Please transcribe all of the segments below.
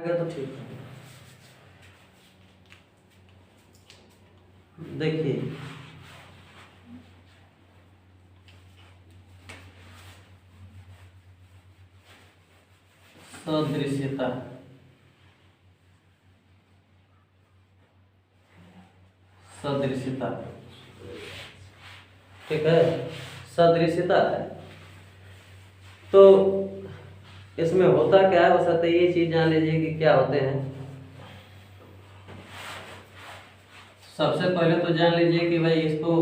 अगर तो ठीक है। देखिए सदृश्यता, सदृश्यता ठीक है, सदृश्यता है। तो इसमें होता क्या है, बस ये चीज जान लीजिए कि क्या होते हैं। सबसे पहले तो जान लीजिए कि भाई इसको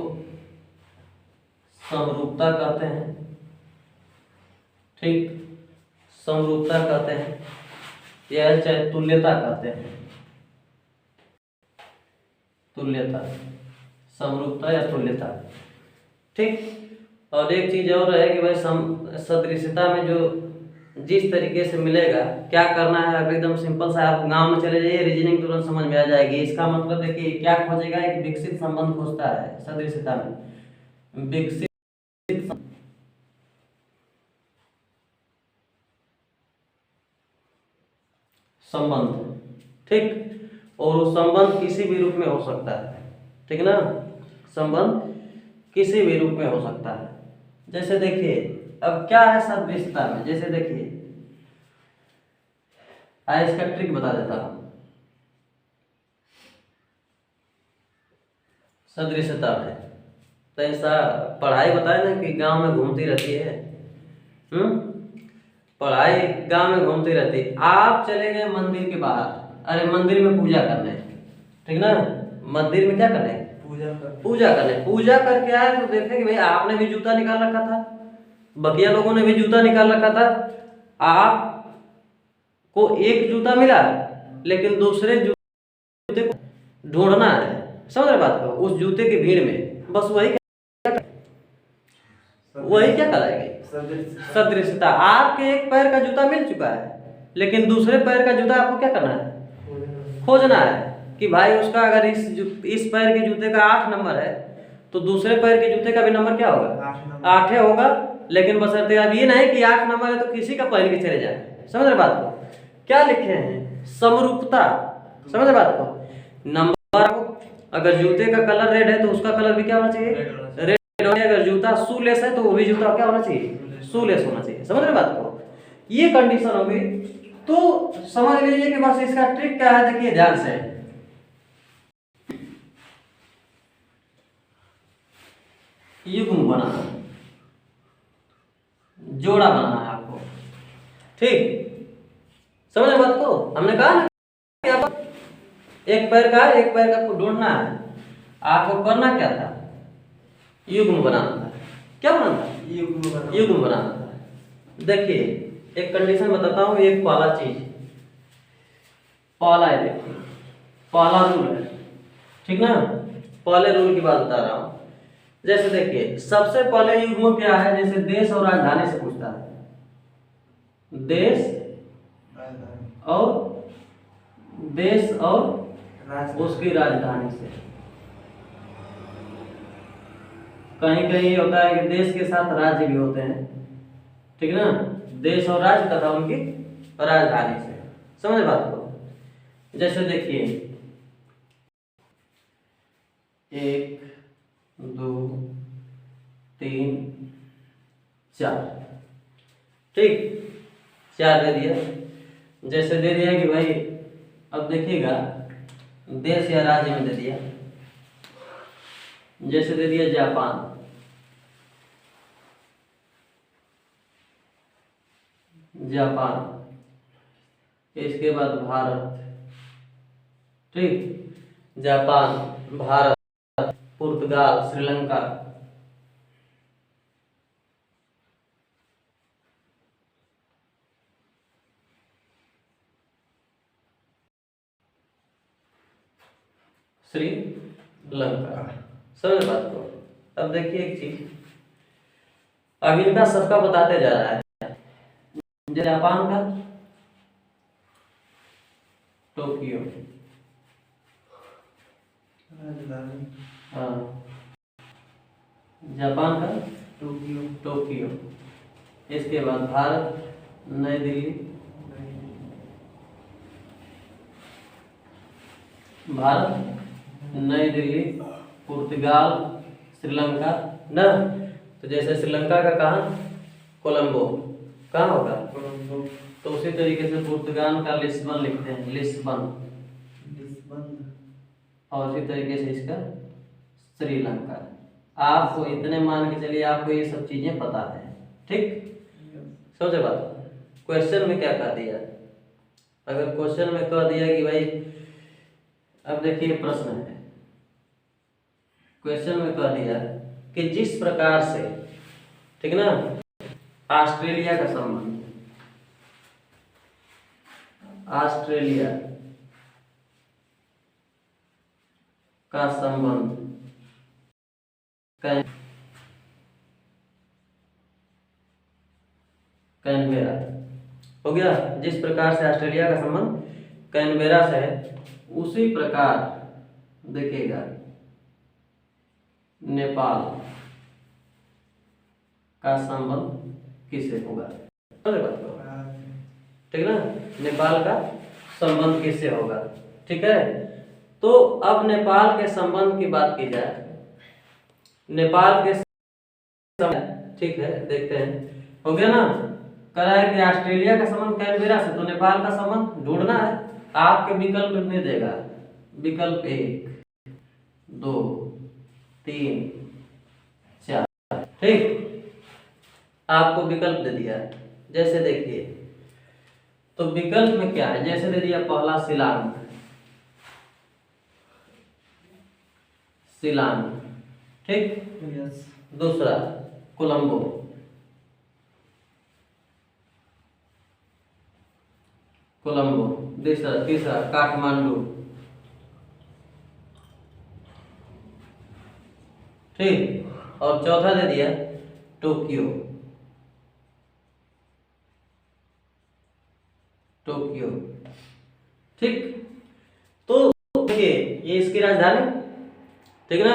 समरूपता कहते हैं। ठीक, समरूपता कहते हैं या चाहे तुल्यता कहते हैं। तुल्यता, समरूपता या तुल्यता। ठीक, और एक चीज और है कि भाई सदृश्यता में जो जिस तरीके से मिलेगा, क्या करना है, अब एकदम सिंपल सा, आप गांव में चले जाइए, रीजनिंग तुरंत समझ में आ जाएगी। इसका मतलब देखिए क्या खोजेगा, एक विकसित संबंध खोजता है सदृश्यता में। विकसित संबंध, ठीक, और वो संबंध किसी भी रूप में हो सकता है। ठीक ना, संबंध किसी भी रूप में हो सकता है। जैसे देखिए अब क्या है सदृश्यता में, जैसे देखिए इसका ट्रिक बता देता हूं। सदृश्यता में तो ऐसा पढ़ाई बताए ना कि गांव में घूमती रहती है। पढ़ाई गांव में घूमती रहती है। आप चले गए मंदिर के बाहर, अरे मंदिर में पूजा करने, ठीक ना, मंदिर में क्या करने, पूजा करने। पूजा करके आए तो देखे कि भाई आपने भी जूता निकाल रखा था, बकिया लोगों ने भी जूता निकाल रखा था। आप को एक जूता मिला, लेकिन दूसरे जूते को ढूंढना है। समझ रहे बात को, उस जूते की भीड़ में बस वही क्या कराएगी, सदृश्यता। आपके एक पैर का जूता मिल चुका है, लेकिन दूसरे पैर का जूता आपको क्या करना है, खोजना है कि भाई उसका अगर इस पैर के जूते का 8 नंबर है तो दूसरे पैर के जूते का भी नंबर क्या होगा, 8 होगा। लेकिन बशर्ते अब ये नहीं कि 8 नंबर है तो किसी का पहन के चले जाए। समझ रहे बात को, क्या लिखे हैं, समरूपता। समझ रहे बात को, नंबर, अगर जूते का कलर रेड है तो उसका कलर भी क्या होना चाहिए, रेड। अगर जूता शूलेस है तो वो भी जूता क्या होना चाहिए, शूलेस होना चाहिए। समझ रहे बात को, ये कंडीशन होगी। तो समझ लीजिए कि बस इसका ट्रिक क्या है, देखिए ध्यान से। युग्म बनाना, जोड़ा बनाना है आपको। ठीक, समझ रहे बात को, हमने कहा ना कि आप एक पैर का को ढूंढना है, आपको करना क्या था, युग्म बनाना था। क्या बनाना था, युग्म बनाना था। देखिए एक कंडीशन बताता हूँ, एक पहला चीज, पहला है, देखिए पहला रूल है, ठीक ना। पहले रूल की बात बता रहा हूँ। जैसे देखिए सबसे पहले युग्म क्या है, जैसे देश और राजधानी से पूछता है, देश और उसकी राजधानी से। कहीं कहीं होता है कि देश के साथ राज्य भी होते हैं, ठीक ना, देश और राज्य तथा उनकी राजधानी से। समझ बात को, जैसे देखिए 1 2 3 4, ठीक, 4 दे दिया। जैसे दे दिया कि भाई अब देखिएगा देश या राज्य में दे दिया, जैसे दे दिया जापान, इसके बाद भारत, ठीक, जापान, भारत, पुर्तगाल, श्रीलंका, श्रीलंका। समझ बात को। अब देखिए एक चीज, अब इनका सबका बताते जा रहा है। जापान का टोक्यो, हाँ, जापान का टोक्यो। इसके बाद भारत, नई दिल्ली, भारत, नई दिल्ली, पुर्तगाल, श्रीलंका न। तो जैसे श्रीलंका का कहाँ, कोलंबो, कहाँ होगा, तो उसी तरीके से पुर्तगाल का लिस्बन लिखते हैं, लिस्बन। और उसी तरीके से इसका श्रीलंका। आपको इतने मान के चलिए आपको ये सब चीजें पता है, ठीक। समझे बात। क्वेश्चन में क्या कह दिया, अगर क्वेश्चन में कह दिया कि भाई, अब देखिए प्रश्न है, क्वेश्चन में कह दिया कि जिस प्रकार से, ठीक ना, ऑस्ट्रेलिया का संबंध, ऑस्ट्रेलिया का संबंध कैनबेरा हो गया। जिस प्रकार से ऑस्ट्रेलिया का संबंध कैनबेरा से है, उसी प्रकार देखिएगा नेपाल का संबंध किससे होगा, ठीक ना, नेपाल का संबंध किससे होगा, ठीक है। तो अब नेपाल के संबंध की बात की जाए, नेपाल के, ठीक है, देखते हैं, हो गया ना। कह रहा है कि ऑस्ट्रेलिया का संबंध कैनबेरा से, तो नेपाल का संबंध ढूंढना है। आपके विकल्प कितने देगा, विकल्प 1, 2, 3, 4, ठीक, आपको विकल्प दे दिया। जैसे देखिए, तो विकल्प में क्या है, जैसे दे दिया पहला शिलांग, शिलांग, ठीक, दूसरा कोलंबो, कोलंबो, तीसरा काठमांडू, ठीक, और चौथा दे दिया टोक्यो, टोक्यो, ठीक। तो देखिए ये इसकी राजधानी, ठीक ना।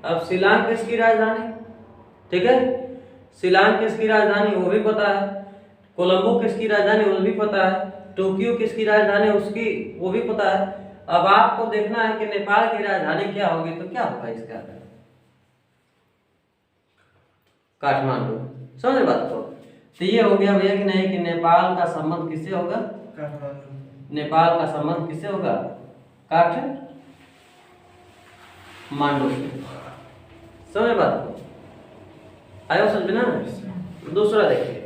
अब शिलांग किसकी राजधानी, ठीक है, शिलांग किसकी राजधानी वो भी पता है, कोलंबो किसकी राजधानी वो भी पता है, टोक्यो किसकी राजधानी उसकी वो भी पता है। अब आपको देखना है कि नेपाल की राजधानी क्या होगी, तो क्या होगा इसका, काठमांडू। समझे बात को। तो ये हो गया भैया कि नहीं, कि नेपाल का संबंध किससे होगा, नेपाल का संबंध किससे होगा, काठमांडू से। समझे बात को, आयो समझ ना। दूसरा देखिए,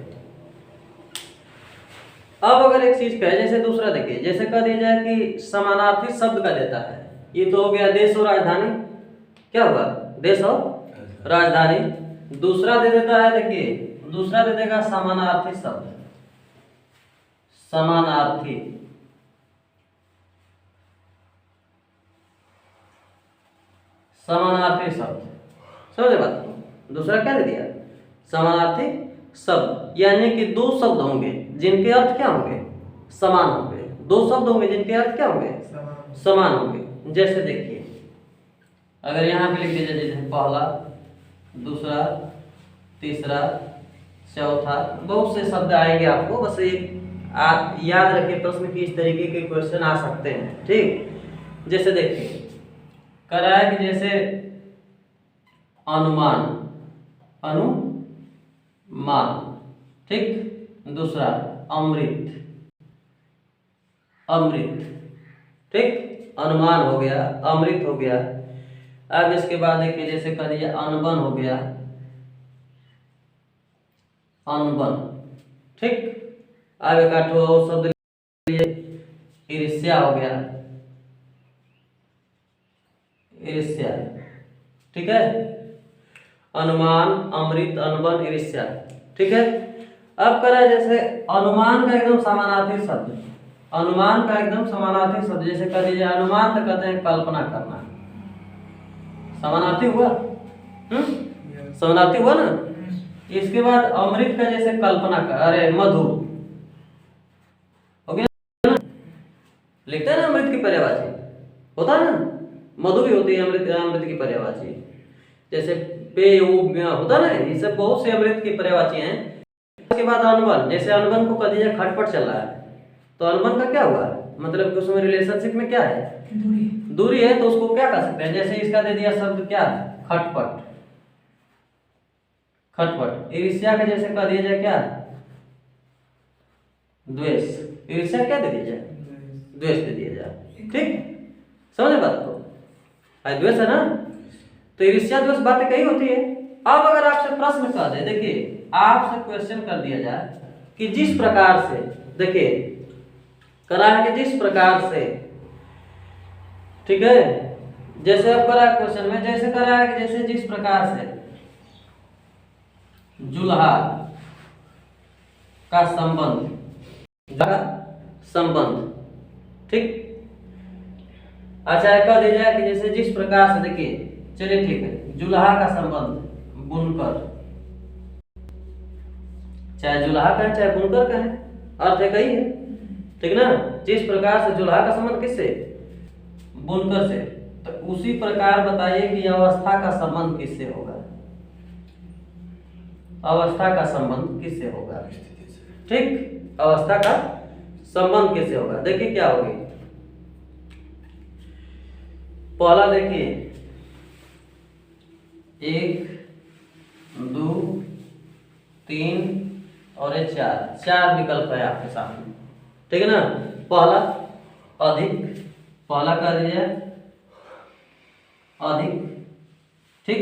अब अगर एक चीज कहे, जैसे दूसरा देखिए, जैसे कह दिया जाए कि समानार्थी शब्द का देता है, ये तो हो गया देश और राजधानी, क्या होगा, देश और राजधानी। दूसरा दे देता है, देखिए दूसरा दे देगा समानार्थी शब्द, समानार्थी, समानार्थी शब्द। समझे बात को। दूसरा क्या दे दिया, समानार्थी शब्द, यानी कि दो शब्द होंगे जिनके अर्थ क्या होंगे, समान होंगे। दो शब्द होंगे जिनके अर्थ क्या होंगे, समान होंगे। जैसे देखिए, अगर यहाँ पे लिख दीजिए, जैसे पहला, दूसरा, तीसरा, चौथा, बहुत से शब्द आएंगे आपको, बस एक आप याद रखिए प्रश्न की इस तरीके के क्वेश्चन आ सकते हैं, ठीक। जैसे देखिए, कह रहा है कि जैसे अनुमान, अनुमान, ठीक। दूसरा अमृत, अमृत, ठीक, अनुमान हो गया, अमृत हो गया। अब इसके बाद देखिए, जैसे कह दिया अनबन हो गया, अनबन, ठीक। अब एक आठो शब्द ईर्ष्या हो गया, ईर्ष्या, ठीक है। अनुमान, अमृत, अनबन, ईर्ष्या, ठीक है। अब करा जैसे अनुमान का एकदम समानार्थी शब्द, अनुमान का एकदम समानार्थी शब्द, जैसे कह दीजिए अनुमान तो कहते हैं कल्पना करना, समानार्थी हुआ, समानार्थी हुआ ना। इसके बाद अमृत का जैसे कल्पना कर, अरे मधु हो गया ना, लिखते हैं ना अमृत की पर्यायवाची, होता है ना, मधु भी होती है अमृत, अमृत की पर्यायवाची। जैसे पेय होता ना, ये सब बहुत से अमृत की पर्यायवाची हैं। उसके बाद अनबन, जैसे अनबन को कह दीजिए खटपट चल रहा है, तो अनबन का क्या हुआ, मतलब कि उसमें रिलेशनशिप में क्या है, दूरी है, तो उसको क्या कर सकते हैं, जैसे इसका दे दिया शब्द क्या, खटपट, खटपट। ईर्ष्या का जैसे कह दिया जाए क्या, द्वेष। ईर्ष्या क्या दे दिया जाए, द्वेष दे दिया जाए। ठीक, समझे बात को, द्वेष है ना, तो ईर्ष्या द्वेष बातें कही होती है। अब अगर आपसे प्रश्न कर दे, देखिए आपसे क्वेश्चन कर दिया जाए कि जिस प्रकार से, देखिए करा है कि जिस प्रकार से, ठीक है, जैसे अब करा है क्वेश्चन में, जैसे करा है कि जैसे जिस प्रकार से जुल्हा का संबंध, संबंध, ठीक। अच्छा कह दिया जाए कि जैसे जिस प्रकार से, देखिए चलिए ठीक है, जुल्हा का संबंध बुनकर, चाहे जुल्हा का है चाहे बुनकर का है, अर्थ है कही है, ठीक ना। जिस प्रकार से जुल्हा का संबंध किससे, बुनकर से, तो उसी प्रकार बताइए कि अवस्था का संबंध किससे होगा, अवस्था का संबंध किससे होगा, ठीक, अवस्था का संबंध किससे होगा। देखिए क्या होगी, पहला देखिए 1 2 3 और 4 विकल्प है आपके सामने, ठीक है ना। पहला अधिक, पहला कर दिया अधिक, ठीक,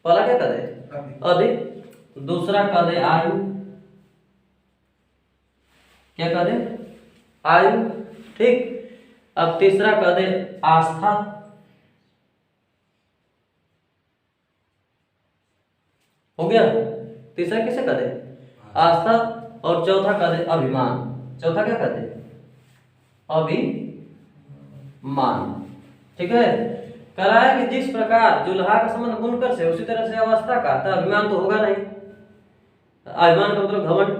पहला क्या कर दे, अधिक। दूसरा कर दे आयु, क्या कर दे, आयु, ठीक। अब तीसरा कर दे आस्था, हो गया, तीसरा किसे कर दे, आस्था। और चौथा कर दे अभिमान, चौथा क्या कर दे, अभिमान, ठीक है। करा है कि जिस प्रकार जुल्हा का संबंध बुनकर से, उसी तरह से अवस्था का, तो अभिमान तो होगा नहीं, अभिमान का मतलब घमंड,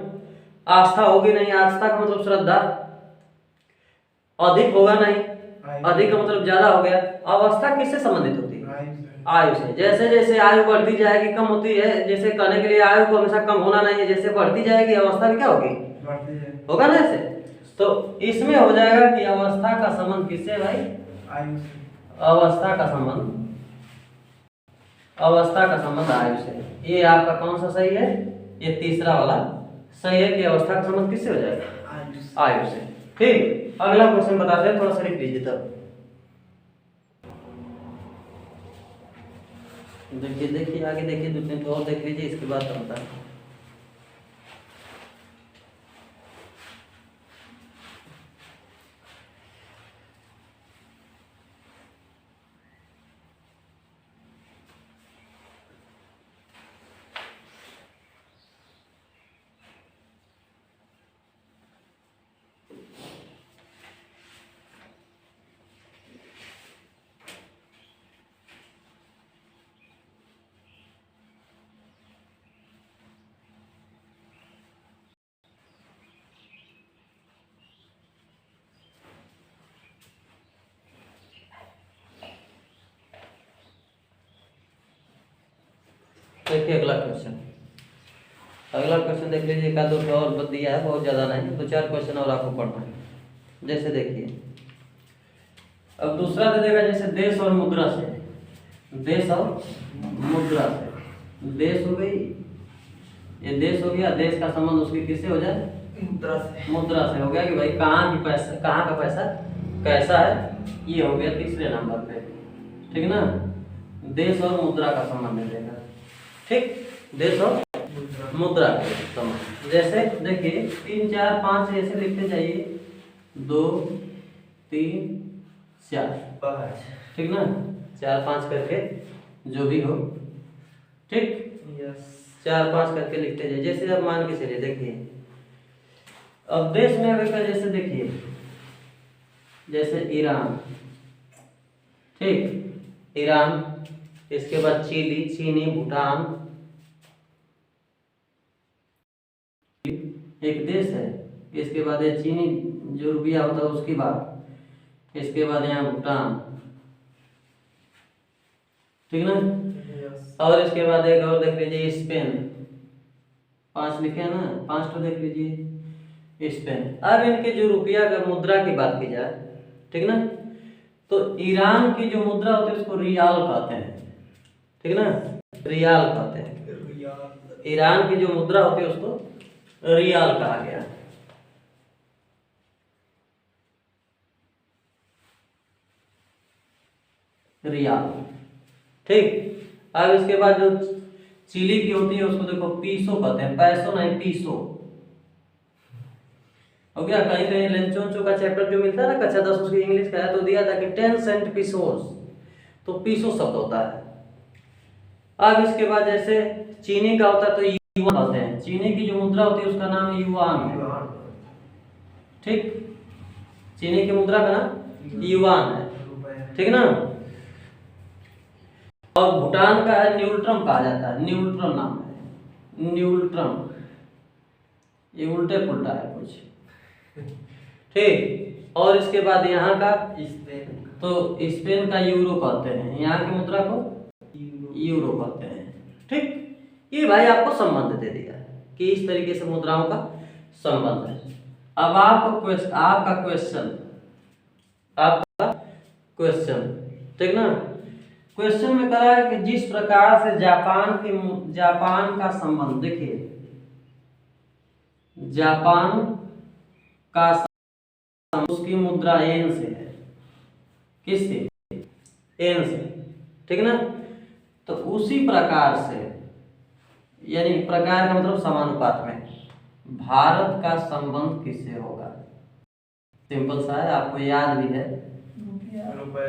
आस्था होगी नहीं, आस्था का मतलब श्रद्धा, अधिक होगा नहीं, अधिक का मतलब ज्यादा हो गया। अवस्था किससे संबंधित होती है, आयु से। जैसे जैसे आयु बढ़ती जाएगी कम होती है, जैसे कहने के लिए आयु को हमेशा कम होना नहीं है, जैसे बढ़ती जाएगी अवस्था भी क्या होगी, होगा ना ऐसे। तो इसमें हो जाएगा कि अवस्था का संबंध किससे भाई, आयु से, अवस्था का संबंध, अवस्था का संबंध आयु से। ये आपका कौन सा सही है, ये तीसरा वाला सही है कि अवस्था का संबंध किससे हो जाएगा, आयु से। ठीक, अगला क्वेश्चन बताते हैं, थोड़ा सा लिख लीजिए तब। देखिए देखिए आगे देखिए, 2-3 तो और देख लीजिए, इसके बाद तो बता। देखिए अगला क्वेश्चन, अगला क्वेश्चन देख लीजिए, एक दो और दिया है, बहुत ज़्यादा नहीं, 2-4 क्वेश्चन और आपको पढ़ना है। जैसे देखिए अब दूसरा दे देगा, जैसे देश और मुद्रा से, देश और मुद्रा से, देश हो गई, ये देश हो गया, देश का संबंध उसके किससे हो जाए, मुद्रा से, मुद्रा से हो गया कि भाई कहाँ की पैसा, कहाँ का पैसा कैसा है, ये हो गया तीसरे नंबर पे, ठीक ना। देश और मुद्रा का संबंध दे देगा, ठीक, देश और मुद्रा के संबंध। जैसे देखिए 3 4 5 ऐसे लिखते जाइए, 2 3 4 5, ठीक ना, 4 5 करके जो भी हो, ठीक, 4 5 करके लिखते जाइए। जैसे अब मान के चलिए, देखिए अब देश में अगर जैसे देखिए, जैसे ईरान, ठीक, ईरान, इसके बाद चिली, चीनी, भूटान, एक देश है। इसके बाद ये चीनी जो रुपया होता है उसकी बात, इसके बाद यहाँ भूटान, ठीक ना। और इसके बाद एक और देख लीजिए, स्पेन, 5 लिखे हैं ना, 5 तो देख लीजिए, स्पेन। अब इनके जो रुपया का मुद्रा की बात की जाए, ठीक ना, तो ईरान की जो मुद्रा होती है उसको रियाल कहते हैं, ठीक ना, रियाल कहते हैं। ईरान की जो मुद्रा होती है उसको रियाल कहा गया। रियाल, ठीक। अब इसके बाद जो चिली की होती है उसको देखो पीसो कहते हैं, पैसो नहीं पीसो, हो गया। कहीं कहीं लेंचोंचो का चैप्टर जो मिलता है ना कक्षा 10 उसकी इंग्लिश का है तो दिया था कि 10 सेंट पीसोस, तो पीसो शब्द होता है। अब इसके बाद जैसे चीनी का होता है तो युआन कहते हैं, चीनी की जो मुद्रा होती है उसका नाम युआन है, ठीक। चीनी की मुद्रा का नाम युआन है, ठीक ना। और भूटान का है न्यूल्ट्रम कहा जाता है, न्यूल्ट्रम नाम है, न्यूल्ट्रम, ये उल्टे पुल्टा है कुछ, ठीक। और इसके बाद यहाँ का स्पेन, तो स्पेन का यूरो कहते हैं, यहाँ की मुद्रा को यूरो कहते हैं, ठीक। ये भाई आपको संबंध दे दिया कि इस तरीके से मुद्राओं का संबंध है। अब आपका क्वेश्चन, ठीक ना। क्वेश्चन में कहा है कि जिस प्रकार से जापान का संबंध, देखिए जापान का संबंध उसकी मुद्रा येन से है, किससे, येन से, ठीक ना। तो उसी प्रकार से, यानी प्रकार का मतलब समानुपात में, भारत का संबंध किससे होगा? सिंपल सा है, आपको याद भी है,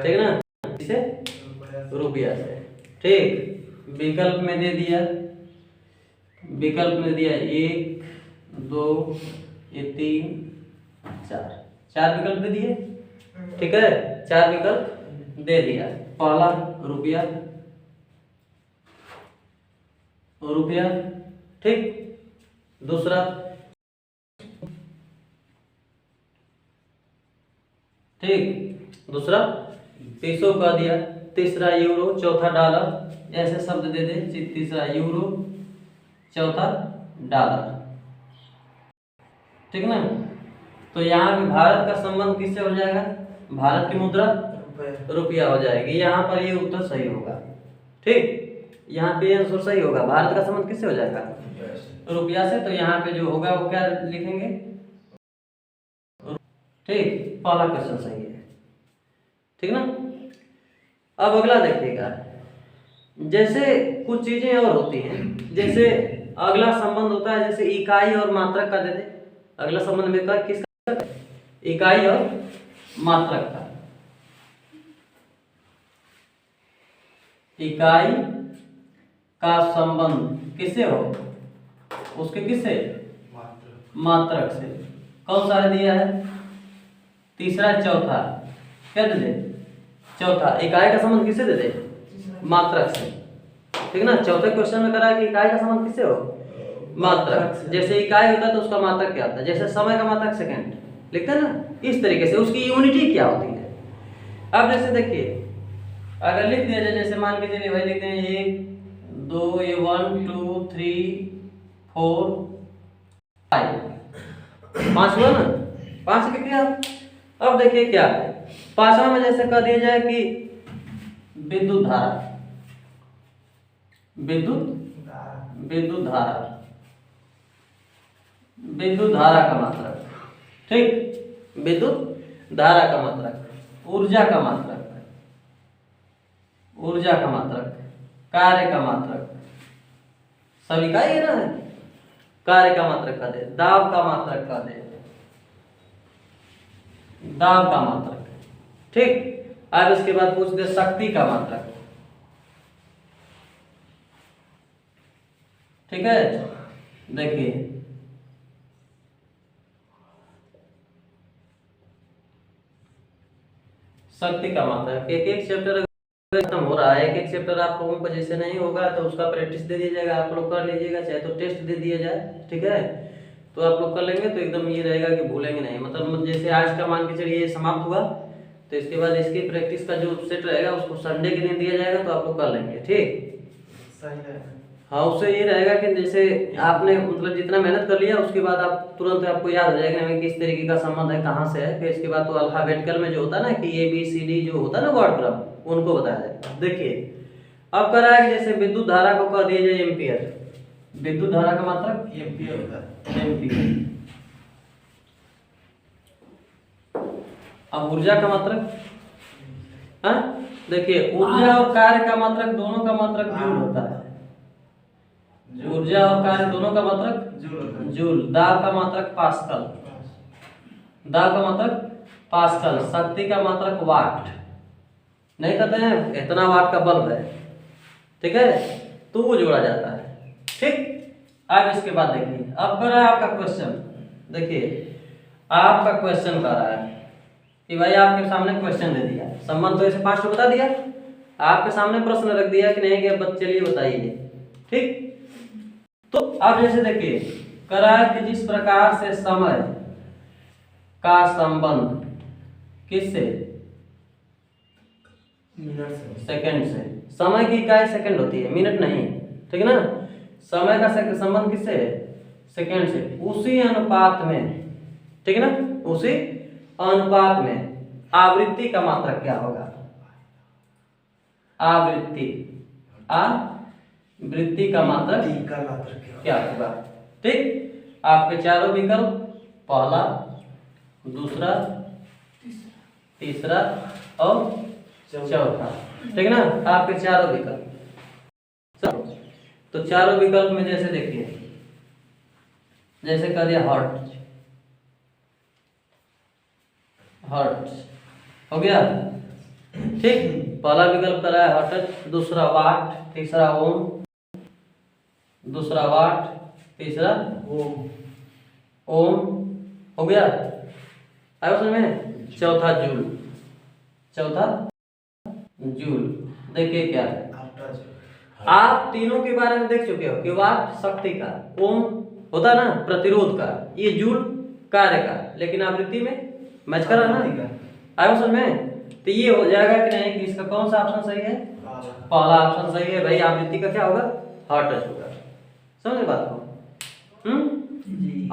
ठीक ना, किससे, रुपया से, ठीक। विकल्प में दे दिया, विकल्प में दिया 1 2 ये 3 4 विकल्प दे दिए, ठीक है, 4 विकल्प दे दिया। पहला रुपया, ठीक। दूसरा, ठीक, दूसरा पीसो का दिया। तीसरा यूरो, चौथा डॉलर, ऐसे शब्द दे दे। तीसरा यूरो, चौथा डॉलर, ठीक ना। तो यहाँ पे भारत का संबंध किससे हो जाएगा? भारत की मुद्रा रुपया हो जाएगी। यहाँ पर ये उत्तर सही होगा, ठीक। यहाँ पे आंसर सही होगा, भारत का संबंध किससे हो जाएगा? रुपया से। तो यहाँ पे जो होगा वो क्या लिखेंगे? ठीक, पहला क्वेश्चन सही है, ठीक ना। अब अगला देखिएगा, जैसे कुछ चीजें और होती हैं, जैसे अगला संबंध होता है जैसे इकाई और मात्रक का दे दे। अगला संबंध में का किसका? इकाई और मात्रक का। इकाई का संबंध किससे हो? उसके किससे? मात्रक से। कौन सा दिया है? तीसरा, चौथा, क्या दे दे? चौथा। इकाई का संबंध किससे दे दे? मात्रक से, ठीक ना। चौथे क्वेश्चन में करा है कि इकाई का संबंध किससे हो? मात्रक। जैसे इकाई होता है तो उसका मात्रक क्या होता है? जैसे समय का मात्रक सेकंड लिखते हैं ना, इस तरीके से उसकी यूनिटी क्या होती है। अब जैसे देखिए, अगर लिख दिया जाए, जैसे मान के चलिए भाई लिखते हैं 1 2 ये 1 2 3 4 5 5 हुआ ना, 5 लिख दिया। अब देखिए क्या है, पांचवा में जैसे कह दिया जाए कि विद्युत धारा, विद्युत धारा का मात्रक, ठीक। विद्युत धारा का मात्रक, ऊर्जा का मात्रक, कार्य का मात्रक, सभी का ही ना है। कार्य का मात्रक का दे, दाब का मात्रक का दे, दाब का मात्रक, ठीक। अब इसके बाद पूछ दे शक्ति का मात्रक, ठीक है। देखिए शक्ति का मात्रक, एक एक चैप्टर खत्म हो रहा है, एक एक चैप्टर आप लोगों को जैसे नहीं होगा तो उसका प्रैक्टिस दे दिया जाएगा, आप लोग कर लीजिएगा, चाहे तो टेस्ट दे दिया जाए, ठीक है। तो आप लोग कर लेंगे तो एकदम ये रहेगा कि भूलेंगे नहीं। मतलब जैसे आज का मान के चलिए ये समाप्त हुआ, तो इसके बाद इसकी प्रैक्टिस का जो सेट रहेगा उसको संडे के दिन दिया जाएगा, तो आप लोग कर लेंगे, ठीक। सही है। हाँ, उससे ये रहेगा कि जैसे आपने मतलब जितना मेहनत कर लिया उसके बाद आप तुरंत आपको याद हो जाएगा कि किस तरीके का संबंध है, कहाँ से है। फिर इसके बाद तो अल्फाबेटिकल में जो होता है ना कि ABCD जो होता है ना वर्ड क्रम, उनको बताया जाएगा। देखिए अब कर रहा है कि जैसे विद्युत धारा को कह दिया जाए एम्पियर। विद्युत धारा का मतलब एम्पियर होता है। एम्पियर। अब ऊर्जा का मतलब, हाँ देखिए ऊर्जा और कार्य का मात्रक दोनों का मात्रक जूल होता है। ऊर्जा और कार्य दोनों का मात्रक जूल होता है। जूल। दाब का मात्रक पास्कल। दाब का मात्रक पास्कल। शक्ति का मात्रक वाट। नहीं कहते हैं इतना वाट का बल्ब है, ठीक है, तो वो जोड़ा जाता है। ठीक, अब इसके बाद देखिए अब कर रहा है आपका क्वेश्चन। देखिए आपका क्वेश्चन कर रहा है कि भाई आपके सामने क्वेश्चन दे दिया, संबंध तो ऐसे 5 तो बता दिया, आपके सामने प्रश्न रख दिया कि नहीं कि अब चलिए बताइए। ठीक, तो अब जैसे देखिए कर रहा है कि जिस प्रकार से समय का संबंध किससे, मिनट से, सेकंड से। समय की इकाई सेकंड होती है, मिनट नहीं, ठीक है ना। समय का संबंध किससे है, सेकंड से। उसी अनुपात में, ठीक है ना, उसी अनुपात में आवृत्ति का मात्रक क्या होगा, आवृत्ति, आवृत्ति का मात्रक क्या होगा। ठीक, आपके चारों विकल्प, पहला, दूसरा, तीसरा और चौथा, ठीक है ना, आपके चारों विकल्प। तो चारों विकल्प में जैसे देखिए, जैसे कह दिया हर्ट्ज, हर्ट्ज हो गया। ठीक, पहला विकल्प करा है हर्ट्ज, दूसरा वाट, तीसरा ओम, दूसरा वाट, तीसरा ओम हो गया। आया समझ में। चौथा जूल, चौथा जूल। देखिए क्या है, आप तीनों के बारे में देख चुके हो कि वाट शक्ति का, ओम होता ना प्रतिरोध का, ये जूल कार्य का, लेकिन आवृत्ति में मैच करा ना। आया समझ में। तो ये हो जाएगा कि नहीं कि इसका कौन सा ऑप्शन सही है, पहला ऑप्शन सही है भाई, आवृत्ति का क्या होगा, हर्ट्ज होगा। समझे बात को।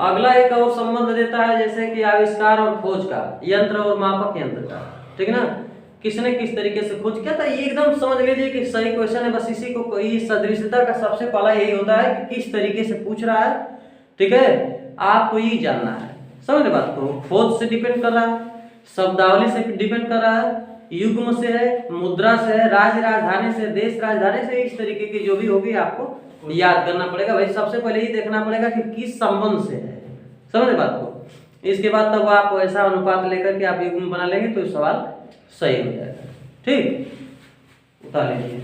अगला एक और संबंध देता है जैसे कि आविष्कार और खोज का, यंत्र और मापक यंत्र का, ठीक है ना, किसने किस तरीके से खोज किया था। ये एकदम समझ लीजिए कि सही क्वेश्चन है, बस इसी को कोई सदृशता का सबसे पहला यही होता है कि किस तरीके से पूछ रहा है, ठीक है, आपको यही जानना है। समझ बात को। खोज से डिपेंड कर रहा है, शब्दावली से डिपेंड कर रहा है, युग्म से है, मुद्रा से है, राज्य राजधानी से, देश राजधानी से, इस तरीके की जो भी होगी आपको याद करना पड़ेगा भाई। सबसे पहले ये देखना पड़ेगा कि किस संबंध से है, समझ बात को। इसके बाद तब आप ऐसा अनुपात लेकर के आप युग्म बना लेंगे तो सवाल सही हो जाएगा। ठीक, उतार लीजिए।